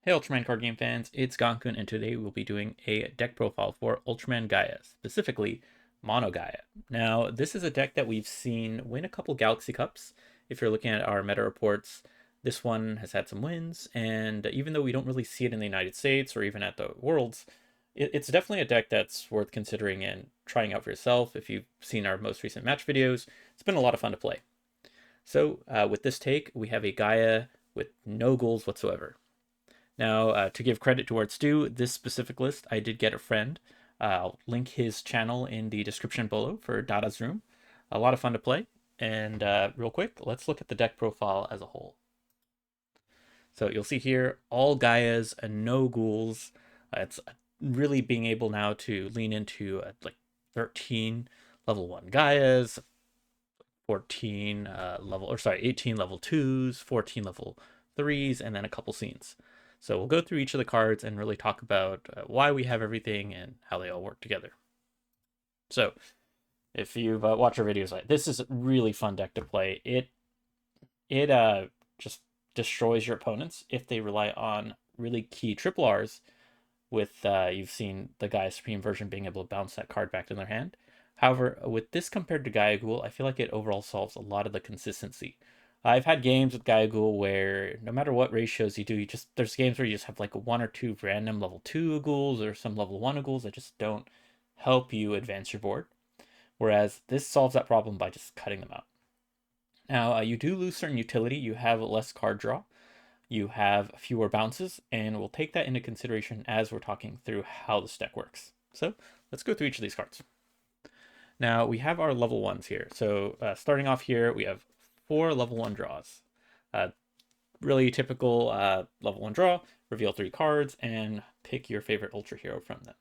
Hey Ultraman card game fans, it's Gankun, and today we'll be doing a deck profile for Ultraman Gaia, specifically Mono Gaia. Now, this is a deck that we've seen win a couple Galaxy Cups. If you're looking at our meta reports, this one has had some wins, and even though we don't really see it in the United States or even at the Worlds, it's definitely a deck that's worth considering and trying out for yourself. If you've seen our most recent match videos, it's been a lot of fun to play. So, with this take, we have a Gaia with no goals whatsoever. Now, to give credit to where it's due, this specific list, I did get a friend. I'll link his channel in the description below for Dada's Room. A lot of fun to play. And real quick, let's look at the deck profile as a whole. So you'll see here, all Gaias and no ghouls. It's really being able now to lean into like 13 level 1 Gaias, 14 18 level 2s, 14 level 3s, and then a couple scenes. So we'll go through each of the cards and really talk about why we have everything and how they all work together. So if you've watched our videos, this is a really fun deck to play. It just destroys your opponents if they rely on really key triple Rs. With you've seen the Gaia Supreme version being able to bounce that card back to their hand. However, with this compared to Gaia Agul, I feel like it overall solves a lot of the consistency. I've had games with Gaia Agul where no matter what ratios you do, there's games where you just have like one or two random level 2 Aguls or some level 1 Aguls that just don't help you advance your board. Whereas this solves that problem by just cutting them out. Now, you do lose certain utility. You have less card draw. You have fewer bounces, and we'll take that into consideration as we're talking through how this deck works. So let's go through each of these cards. Now, we have our level 1s here. So starting off here, we have 4 level 1 draws. Really typical level 1 draw, reveal 3 cards, and pick your favorite Ultra Hero from them.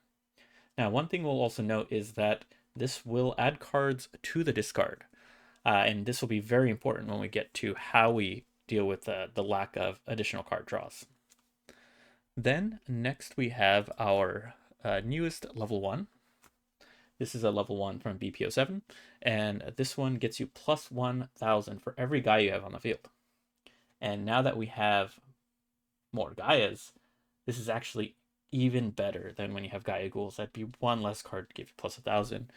Now, one thing we'll also note is that this will add cards to the discard. And this will be very important when we get to how we deal with the lack of additional card draws. Then next we have our newest level 1. This is a level 1 from BP07, and this one gets you plus 1,000 for every Gaia you have on the field. And now that we have more Gaias, this is actually even better than when you have Gaia Ghouls. That'd be one less card to give you plus 1,000.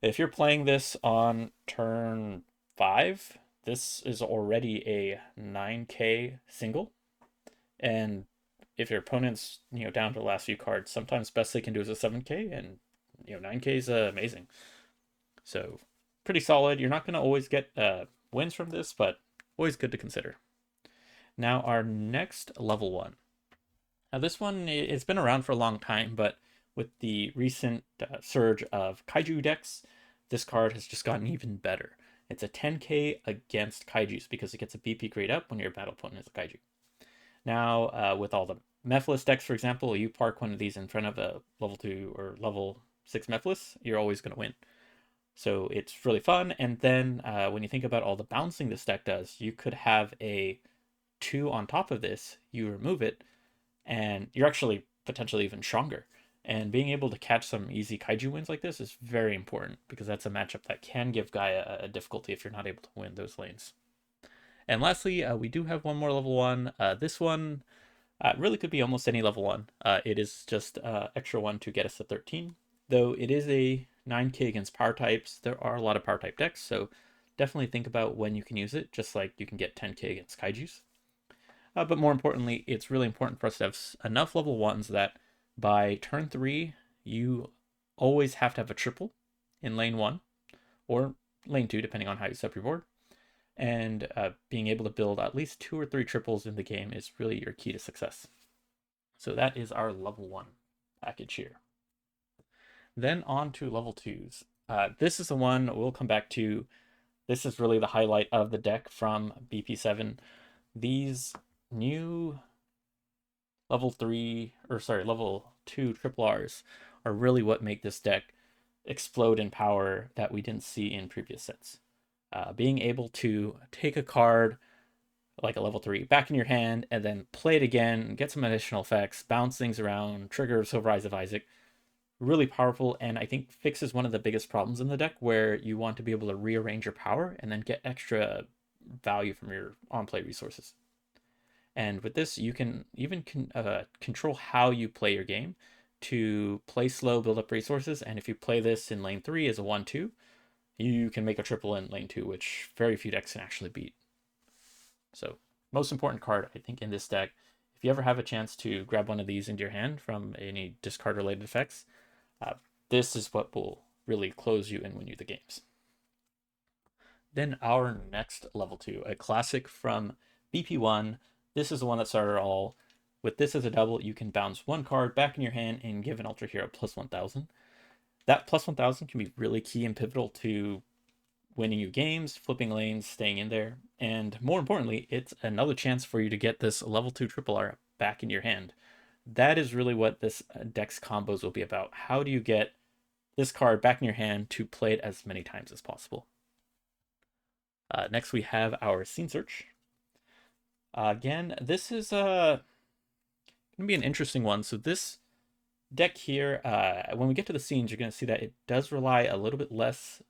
If you're playing this on turn 5, this is already a 9k single. And if your opponent's down to the last few cards, sometimes best they can do is a 7k, and 9k is amazing. So pretty solid. You're not going to always get wins from this, but always good to consider. Now our next level 1. Now this one, it's been around for a long time, but with the recent surge of kaiju decks, this card has just gotten even better. It's a 10k against kaijus because it gets a BP grade up when your battle opponent is a kaiju. Now, with all the Mephiles decks, for example, you park one of these in front of a level 2 or level 6 Mephiles, you're always going to win. So it's really fun. And then when you think about all the bouncing this deck does, you could have a 2 on top of this, you remove it, and you're actually potentially even stronger. And being able to catch some easy kaiju wins like this is very important because that's a matchup that can give Gaia a difficulty if you're not able to win those lanes. And lastly, we do have one more level 1. This one really could be almost any level 1. It is just extra 1 to get us to 13. Though it is a 9k against power types, there are a lot of power type decks, so definitely think about when you can use it, just like you can get 10k against kaijus. But more importantly, it's really important for us to have enough level 1s that by turn 3, you always have to have a triple in lane 1 or lane 2, depending on how you set up your board. And being able to build at least 2 or 3 triples in the game is really your key to success. So that is our level 1 package here. Then on to level 2s. This is the one we'll come back to. This is really the highlight of the deck from BP7. These new level 2 triple Rs are really what make this deck explode in power that we didn't see in previous sets. Being able to take a card like a level 3 back in your hand and then play it again, get some additional effects, bounce things around, trigger Silver Eyes of Isaac, really powerful, and I think fixes one of the biggest problems in the deck where you want to be able to rearrange your power and then get extra value from your on-play resources. And with this, you can even control how you play your game to play slow, build up resources. And if you play this in lane 3 as a 1-2, you can make a triple in lane 2, which very few decks can actually beat. So most important card, I think, in this deck. If you ever have a chance to grab one of these into your hand from any discard related effects, this is what will really close you and win you the games. Then our next level 2, a classic from BP1. This is the one that started all. With this as a double, you can bounce one card back in your hand and give an Ultra Hero plus 1000. That plus 1000 can be really key and pivotal to winning you games, flipping lanes, staying in there, and more importantly, it's another chance for you to get this level 2 triple R back in your hand. That is really what this deck's combos will be about. How do you get this card back in your hand to play it as many times as possible? Next, we have our Scene Search. Again, this is going to be an interesting one. So this deck here, when we get to the scenes, you're going to see that it does rely a little bit less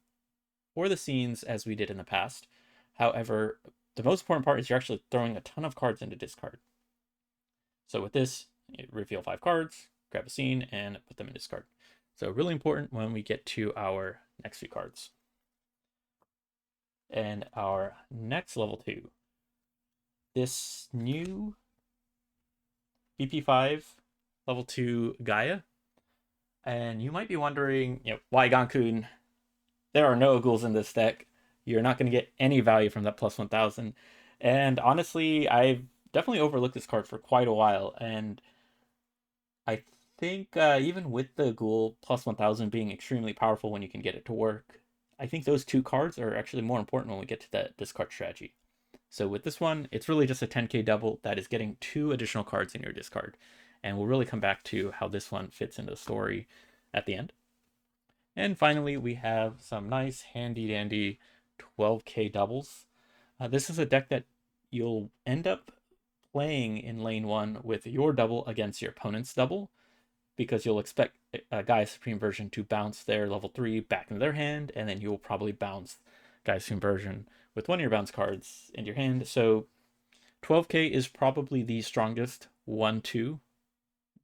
for the scenes as we did in the past. However, the most important part is you're actually throwing a ton of cards into discard. So with this, you reveal 5 cards, grab a scene, and put them in discard. So really important when we get to our next few cards. And our next level 2, this new BP5 level 2 Gaia. And you might be wondering, why Gankun? There are no Aguls in this deck. You're not going to get any value from that plus 1000. And honestly, I've definitely overlooked this card for quite a while. And I think even with the Agul plus 1000 being extremely powerful when you can get it to work, I think those 2 cards are actually more important when we get to that discard strategy. So with this one, it's really just a 10k double that is getting 2 additional cards in your discard. And we'll really come back to how this one fits into the story at the end. And finally, we have some nice handy dandy 12k doubles. This is a deck that you'll end up playing in lane 1 with your double against your opponent's double, because you'll expect a Gaia Supreme version to bounce their level 3 back into their hand, and then you'll probably bounce Gaia Supreme version with one of your bounce cards in your hand. So 12k is probably the strongest 1-2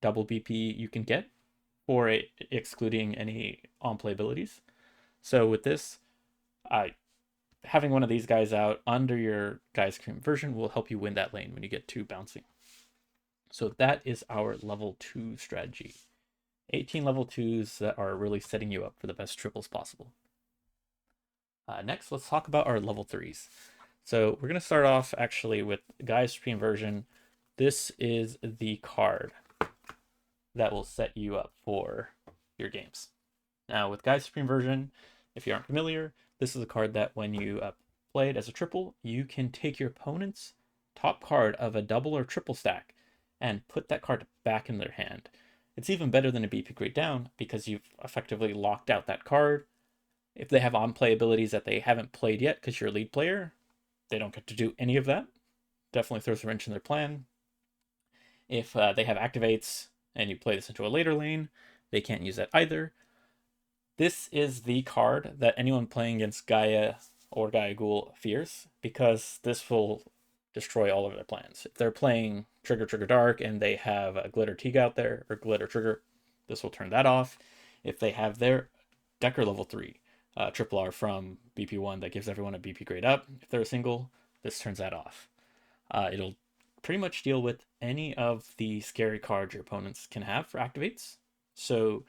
double BP you can get, for it, excluding any on-play abilities. So with this, having one of these guys out under your Gaia Supreme version will help you win that lane when you get to bouncing. So that is our level 2 strategy. 18 level 2s that are really setting you up for the best triples possible. Next, let's talk about our level 3s. So we're going to start off actually with Gaia Supreme version. This is the card that will set you up for your games. Now with Gaia Supreme version, if you aren't familiar, this is a card that when you play it as a triple, you can take your opponent's top card of a double or triple stack and put that card back in their hand. It's even better than a BP grade down because you've effectively locked out that card. If they have on-play abilities that they haven't played yet because you're a lead player, they don't get to do any of that. Definitely throws a wrench in their plan. If they have activates and you play this into a later lane, they can't use that either. This is the card that anyone playing against Gaia or Gaia Agul fears, because this will destroy all of their plans. If they're playing Trigger Dark and they have a Glitter Teague out there, or Glitter Trigger, this will turn that off. If they have their Decker level 3 triple R from BP1 that gives everyone a BP grade up, if they're a single, this turns that off. It'll pretty much deal with any of the scary cards your opponents can have for activates. So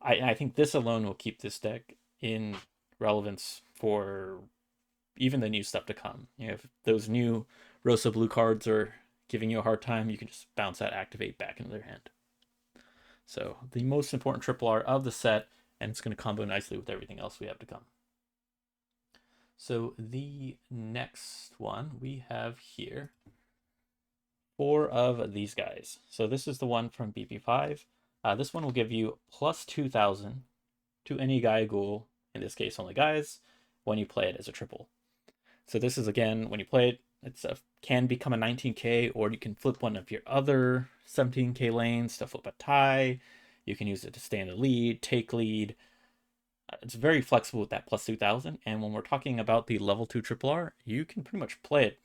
I think this alone will keep this deck in relevance for even the new stuff to come. If those new Rosa blue cards are giving you a hard time, you can just bounce that activate back into their hand. So the most important triple R of the set, and it's going to combo nicely with everything else we have to come. So the next one we have here, 4 of these guys. So this is the one from BP5. This one will give you plus 2000 to any Gaia Agul, in this case only Gaias, when you play it as a triple. So this is, again, when you play it, it can become a 19k, or you can flip one of your other 17k lanes to flip a tie. You can use it to stay in the lead, take lead. It's very flexible with that plus 2000, and when we're talking about the level 2 triple R, you can pretty much play it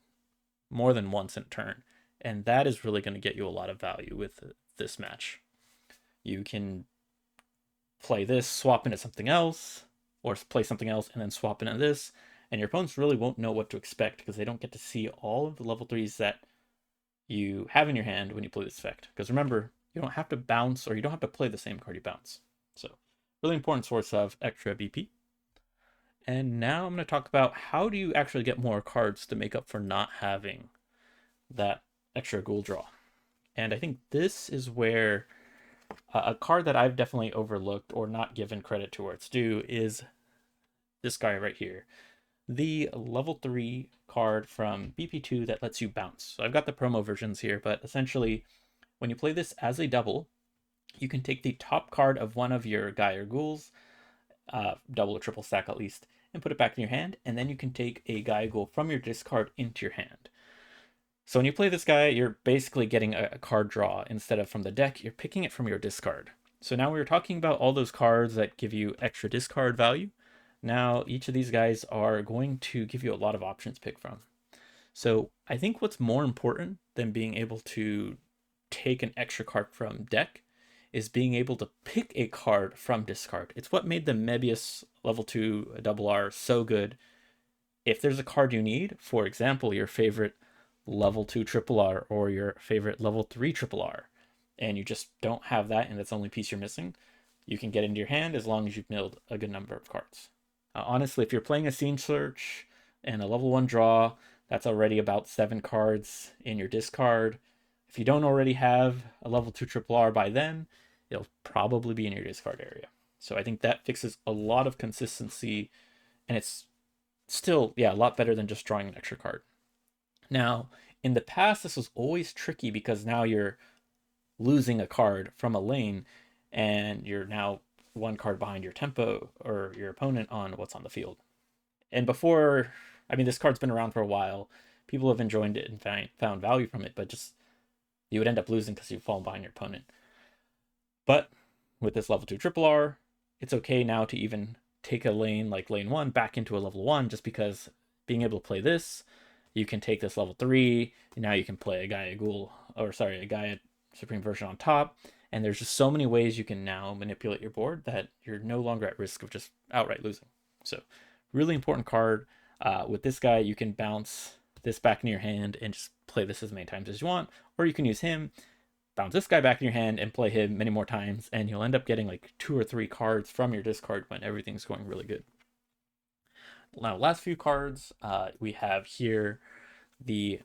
more than once in a turn. And that is really going to get you a lot of value with this match. You can play this, swap into something else, or play something else and then swap into this, and your opponents really won't know what to expect because they don't get to see all of the level 3s that you have in your hand when you play this effect. Because remember, you don't have to bounce, or you don't have to play the same card you bounce. So, really important source of extra BP. And now I'm going to talk about how do you actually get more cards to make up for not having that extra ghoul draw. And I think this is where a card that I've definitely overlooked or not given credit to where it's due is this guy right here. The level 3 card from BP2 that lets you bounce. So I've got the promo versions here, but essentially when you play this as a double, you can take the top card of one of your Gaia Aguls, double or triple stack at least, and put it back in your hand, and then you can take a Gaia Agul from your discard into your hand. So when you play this guy, you're basically getting a card draw instead of from the deck. You're picking it from your discard. So now we're talking about all those cards that give you extra discard value. Now each of these guys are going to give you a lot of options to pick from. So I think what's more important than being able to take an extra card from deck is being able to pick a card from discard. It's what made the Mebius level 2 double R so good. If there's a card you need, for example, your favorite level 2 triple R or your favorite level 3 triple R, and you just don't have that and that's the only piece you're missing, you can get into your hand as long as you've milled a good number of cards. Honestly, if you're playing a scene search and a level 1 draw, that's already about 7 cards in your discard. If you don't already have a level 2 triple R by then, it'll probably be in your discard area. So I think that fixes a lot of consistency, and it's still, yeah, a lot better than just drawing an extra card. Now, in the past, this was always tricky because now you're losing a card from a lane and you're now one card behind your tempo or your opponent on what's on the field. And before, I mean, this card's been around for a while. People have enjoyed it and found value from it, but just you would end up losing because you've fallen behind your opponent. But with this level 2 triple R, it's okay now to even take a lane like lane 1 back into a level 1 just because being able to play this, you can take this level 3, and now you can play a Gaia Agul, or sorry, a Gaia Supreme version on top, and there's just so many ways you can now manipulate your board that you're no longer at risk of just outright losing. So, really important card. With this guy, you can bounce this back in your hand and just play this as many times as you want, or you can use him, bounce this guy back in your hand and play him many more times, and you'll end up getting like 2 or 3 cards from your discard when everything's going really good. Now, last few cards, we have here the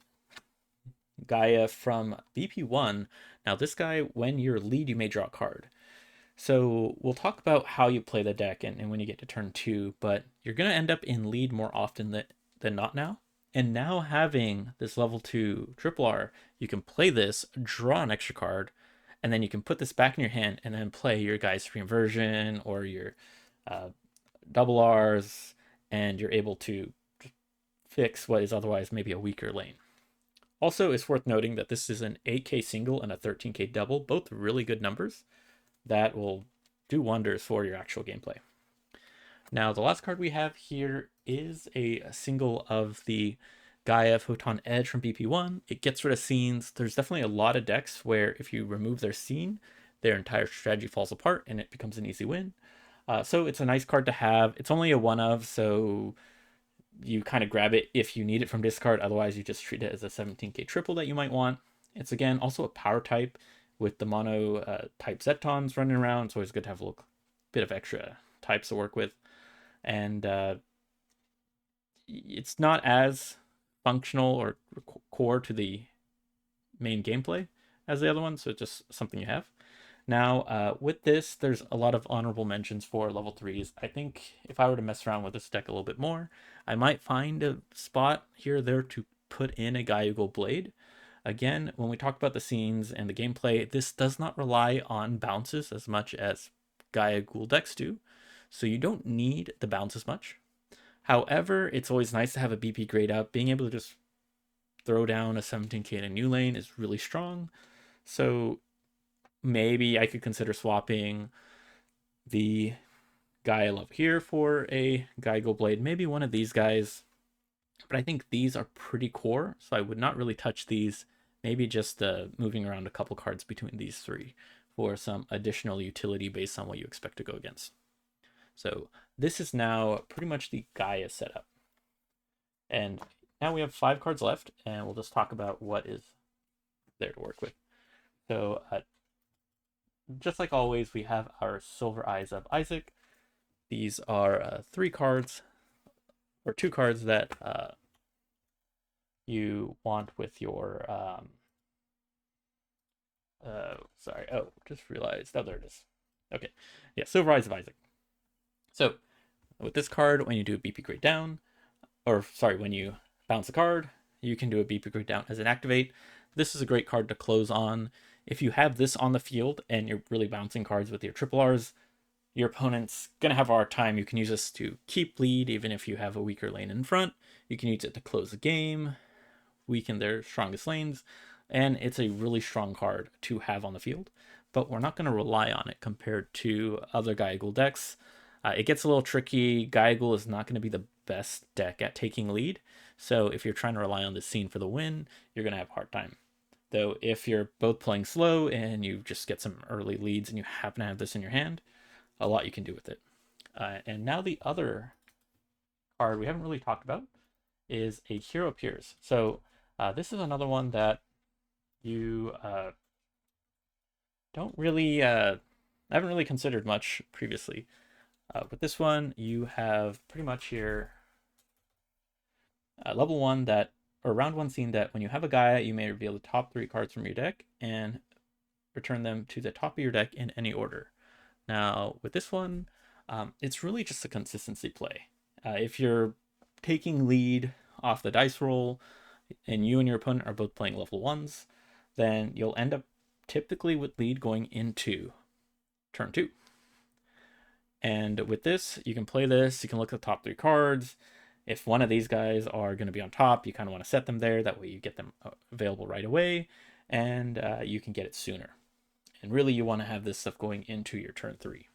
Gaia from BP1. Now, this guy, when you're lead, you may draw a card. So we'll talk about how you play the deck and when you get to turn 2, but you're going to end up in lead more often than not now. And now having this level 2 triple R, you can play this, draw an extra card, and then you can put this back in your hand and then play your Gaia Supreme version or your double Rs, and you're able to fix what is otherwise maybe a weaker lane. Also, it's worth noting that this is an 8K single and a 13K double, both really good numbers that will do wonders for your actual gameplay. Now, the last card we have here is a single of the Gaia Photon Edge from BP1. It gets rid of scenes. There's definitely a lot of decks where if you remove their scene, their entire strategy falls apart and it becomes an easy win. So it's a nice card to have. It's only a one of, so you kind of grab it if you need it from discard. Otherwise, you just treat it as a 17K triple that you might want. It's, again, also a power type with the mono type Zetons running around. It's always good to have a little bit of extra types to work with. And it's not as functional or core to the main gameplay as the other one, so it's just something you have. Now, with this, there's a lot of honorable mentions for level 3s. I think if I were to mess around with this deck a little bit more, I might find a spot here or there to put in a Gaia Agul Blade. Again, when we talk about the scenes and the gameplay, this does not rely on bounces as much as Gaia Agul decks do, so you don't need the bounce as much. However, it's always nice to have a BP grade up. Being able to just throw down a 17K in a new lane is really strong. So maybe I could consider swapping the Gaia Love here for a Gaia Agul Blade. Maybe one of these guys. But I think these are pretty core, so I would not really touch these maybe just moving around a couple cards between these three for some additional utility based on what you expect to go against. So this is now pretty much the Gaia setup. And now we have 5 cards left, and we'll just talk about what is there to work with. So just like always, we have our Silver Eyes of Isaac. These are 3 cards, or 2 cards that you want with your sorry, oh, just realized, oh, there it is. Okay, yeah, Silver Eyes of Isaac. So with this card, when you do a BP grade down, or sorry, when you bounce a card, you can do a BP grade down as an activate. This is a great card to close on. If you have this on the field and you're really bouncing cards with your triple Rs, your opponent's gonna have a hard time. You can use this to keep lead, even if you have a weaker lane in front. You can use it to close the game, weaken their strongest lanes, and it's a really strong card to have on the field. But we're not going to rely on it compared to other Gaia Agul decks. It gets a little tricky. Gaia Agul is not going to be the best deck at taking lead, so if you're trying to rely on this scene for the win, you're going to have a hard time. Though if you're both playing slow and you just get some early leads and you happen to have this in your hand, a lot you can do with it. And now the other card we haven't really talked about is a Hero Appears. So this is another one that you don't really, I haven't really considered much previously. With this one, you have pretty much your level 1 that, or round 1 scene that when you have a Gaia, you may reveal the top 3 cards from your deck and return them to the top of your deck in any order. Now, with this one, it's really just a consistency play. If you're taking lead off the dice roll and you and your opponent are both playing level 1s, then you'll end up typically with lead going into turn 2. And with this, you can play this, you can look at the top 3 cards. If one of these guys are going to be on top, you kind of want to set them there. That way you get them available right away, and you can get it sooner. And really, you want to have this stuff going into your turn 3.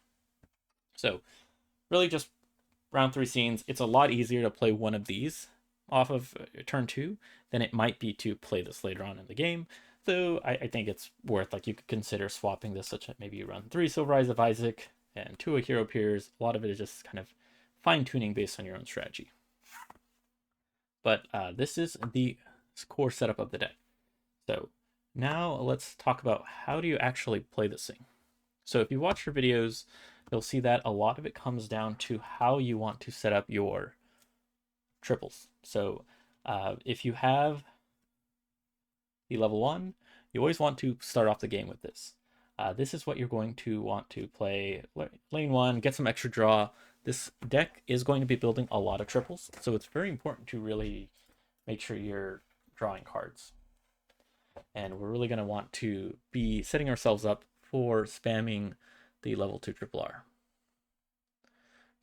So really just round 3 scenes. It's a lot easier to play one of these off of turn 2 than it might be to play this later on in the game. So I think it's worth, like, you could consider swapping this, such that maybe you run 3 Silver Eyes of Isaac and 2 Hero Appears. A lot of it is just kind of fine-tuning based on your own strategy. But this is the core setup of the deck. So now let's talk about how do you actually play this thing. So if you watch your videos, you'll see that a lot of it comes down to how you want to set up your triples. So if you have the level 1, you always want to start off the game with this. This is what you're going to want to play lane 1, get some extra draw. This deck is going to be building a lot of triples, so it's very important to really make sure you're drawing cards. And we're really going to want to be setting ourselves up for spamming the level 2 triple R.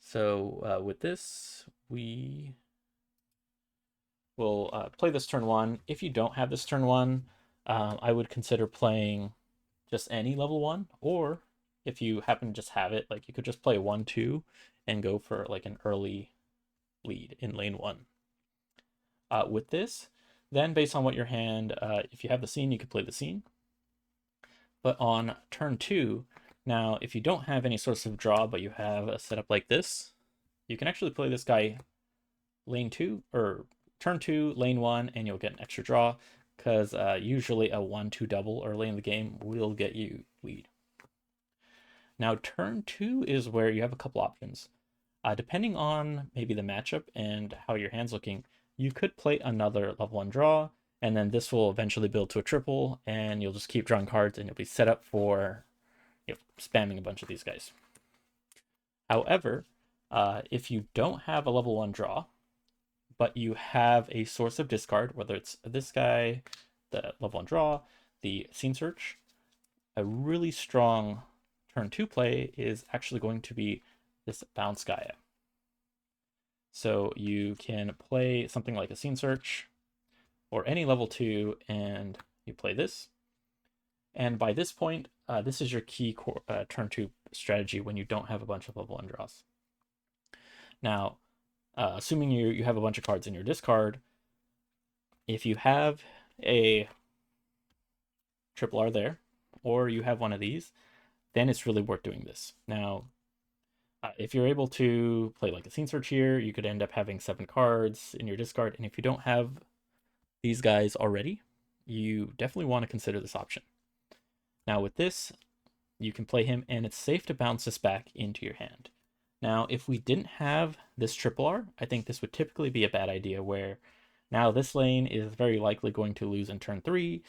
So with this, we will play this turn 1. If you don't have this turn 1, I would consider playing just any level 1, or if you happen to just have it, like, you could just play 1-2 and go for like an early lead in lane 1. With this, then based on what your hand, if you have the scene, you could play the scene. But on turn 2, now if you don't have any source of draw, but you have a setup like this, you can actually play this guy lane 2, or turn 2, lane 1, and you'll get an extra draw, because usually a 1-2 double early in the game will get you lead. Now turn 2 is where you have a couple options. Depending on maybe the matchup and how your hand's looking, you could play another level 1 draw, and then this will eventually build to a triple, and you'll just keep drawing cards, and you'll be set up for, you know, spamming a bunch of these guys. However, if you don't have a level 1 draw, but you have a source of discard, whether it's this guy, the level 1 draw, the scene search, a really strong turn 2 play is actually going to be this bounce Gaia. So you can play something like a scene search or any level 2, and you play this. And by this point, this is your key turn 2 strategy when you don't have a bunch of level 1 draws. Now, assuming you have a bunch of cards in your discard, if you have a triple R there, or you have one of these, then it's really worth doing this. Now, if you're able to play like a scene search here, you could end up having 7 cards in your discard, and if you don't have these guys already, you definitely want to consider this option. Now with this, you can play him, and it's safe to bounce this back into your hand. Now, if we didn't have this triple R, I think this would typically be a bad idea, where now this lane is very likely going to lose in turn 3.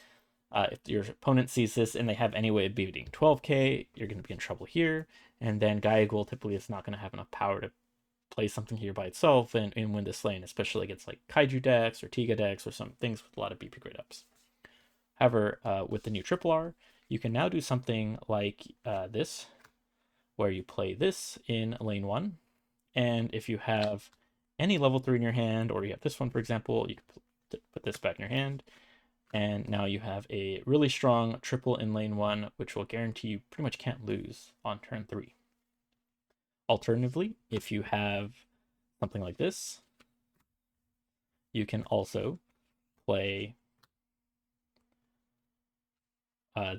If your opponent sees this and they have any way of beating 12k, you're going to be in trouble here. And then Gaia Agul typically is not going to have enough power to play something here by itself and win this lane, especially against like Kaiju decks or Tiga decks or some things with a lot of BP grade ups. However, with the new triple R, you can now do something like this, where you play this in lane 1. And if you have any level 3 in your hand, or you have this one, for example, you can put this back in your hand. And now you have a really strong triple in lane 1, which will guarantee you pretty much can't lose on turn 3. Alternatively, if you have something like this, you can also play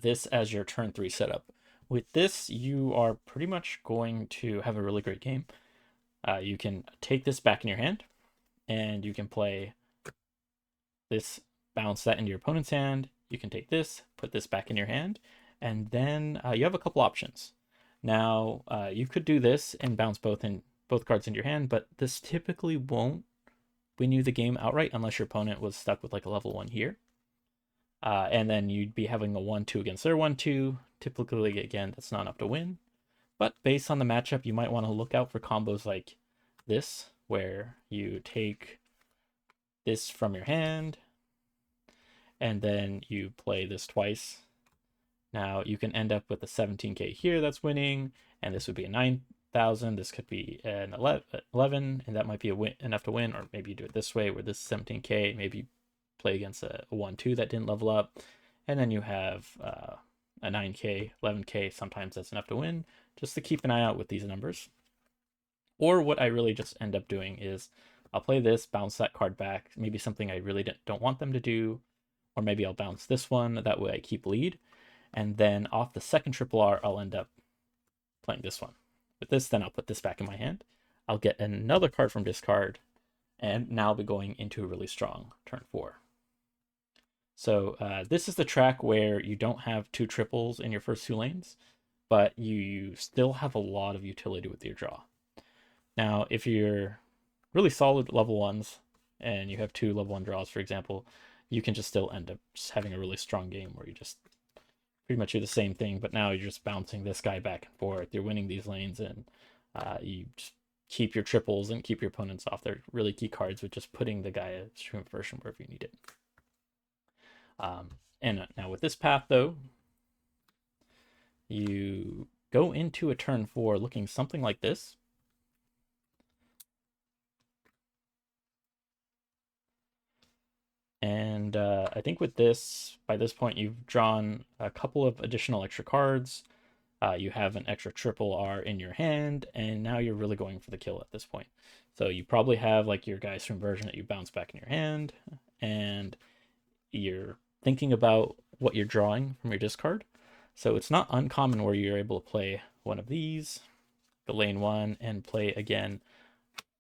this as your turn 3 setup. With this, you are pretty much going to have a really great game. You can take this back in your hand, and you can play this, bounce that into your opponent's hand. You can take this, put this back in your hand, and then you have a couple options. Now, you could do this and bounce both cards into your hand, but this typically won't win you the game outright unless your opponent was stuck with like a level 1 here. And then you'd be having a 1-2 against their 1-2. Typically, again, that's not enough to win. But based on the matchup, you might want to look out for combos like this, where you take this from your hand, and then you play this twice. Now, you can end up with a 17k here that's winning, and this would be a 9,000. This could be an 11, and that might be enough to win, or maybe you do it this way, where this is 17k, maybe play against a 1-2 that didn't level up, and then you have a 9k, 11k, sometimes that's enough to win, just to keep an eye out with these numbers. Or what I really just end up doing is I'll play this, bounce that card back, maybe something I really don't want them to do, or maybe I'll bounce this one, that way I keep lead, and then off the second triple R, I'll end up playing this one. With this, then I'll put this back in my hand, I'll get another card from discard, and now I'll be going into a really strong turn 4. So this is the track where you don't have 2 triples in your first 2 lanes, but you still have a lot of utility with your draw. Now, if you're really solid level 1s, and you have 2 level 1 draws, for example, you can just still end up just having a really strong game where you just pretty much do the same thing, but now you're just bouncing this guy back and forth. You're winning these lanes, and you just keep your triples and keep your opponents off. They're really key cards with just putting the Gaia Supreme version wherever you need it. And now with this path, though, you go into a turn 4 looking something like this. And I think with this, by this point, you've drawn a couple of additional extra cards. You have an extra triple R in your hand, and now you're really going for the kill at this point. So you probably have like your Gaia Supreme version that you bounce back in your hand, and you're thinking about what you're drawing from your discard. So it's not uncommon where you're able to play one of these, the lane 1, and play again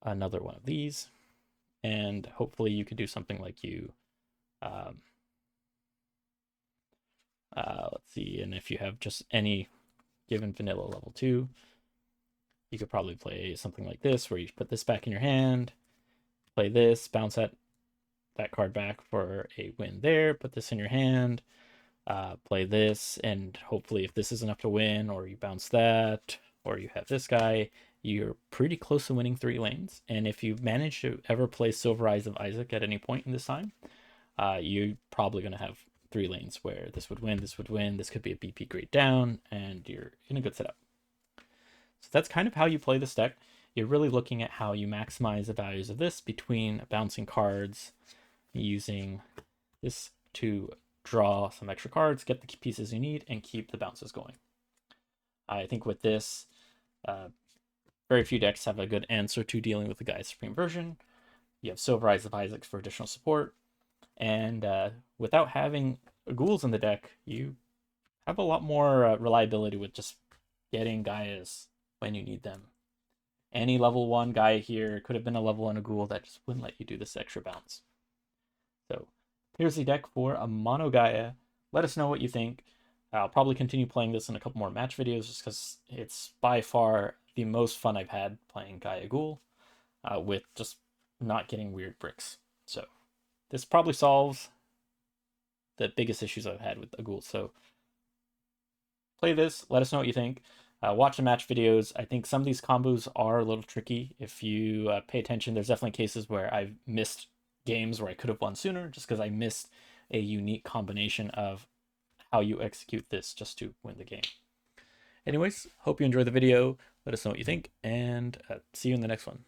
another one of these. And hopefully you could do something like you let's see, and if you have just any given vanilla level 2, you could probably play something like this, where you put this back in your hand, play this, bounce that card back for a win there, put this in your hand, play this, and hopefully if this is enough to win, or you bounce that, or you have this guy, you're pretty close to winning 3 lanes. And if you manage to ever play Silver Eyes of Isaac at any point in this time, you're probably going to have 3 lanes where this would win, this could be a BP grade down, and you're in a good setup. So that's kind of how you play this deck. You're really looking at how you maximize the values of this between bouncing cards, using this to draw some extra cards, get the pieces you need, and keep the bounces going. I think with this, very few decks have a good answer to dealing with the Gaia Supreme version. You have Silver Eyes of Isaac for additional support, and without having ghouls in the deck, you have a lot more reliability with just getting Gaias when you need them. Any level 1 Gaia here could have been a level 1 Agul that just wouldn't let you do this extra bounce. So here's the deck for a Mono Gaia. Let us know what you think. I'll probably continue playing this in a couple more match videos just because it's by far the most fun I've had playing Gaia Agul with just not getting weird bricks. So this probably solves the biggest issues I've had with Agul. So play this. Let us know what you think. Watch the match videos. I think some of these combos are a little tricky. If you pay attention, there's definitely cases where I've missed games where I could have won sooner just because I missed a unique combination of how you execute this just to win the game. Anyways, hope you enjoyed the video. Let us know what you think, and see you in the next one.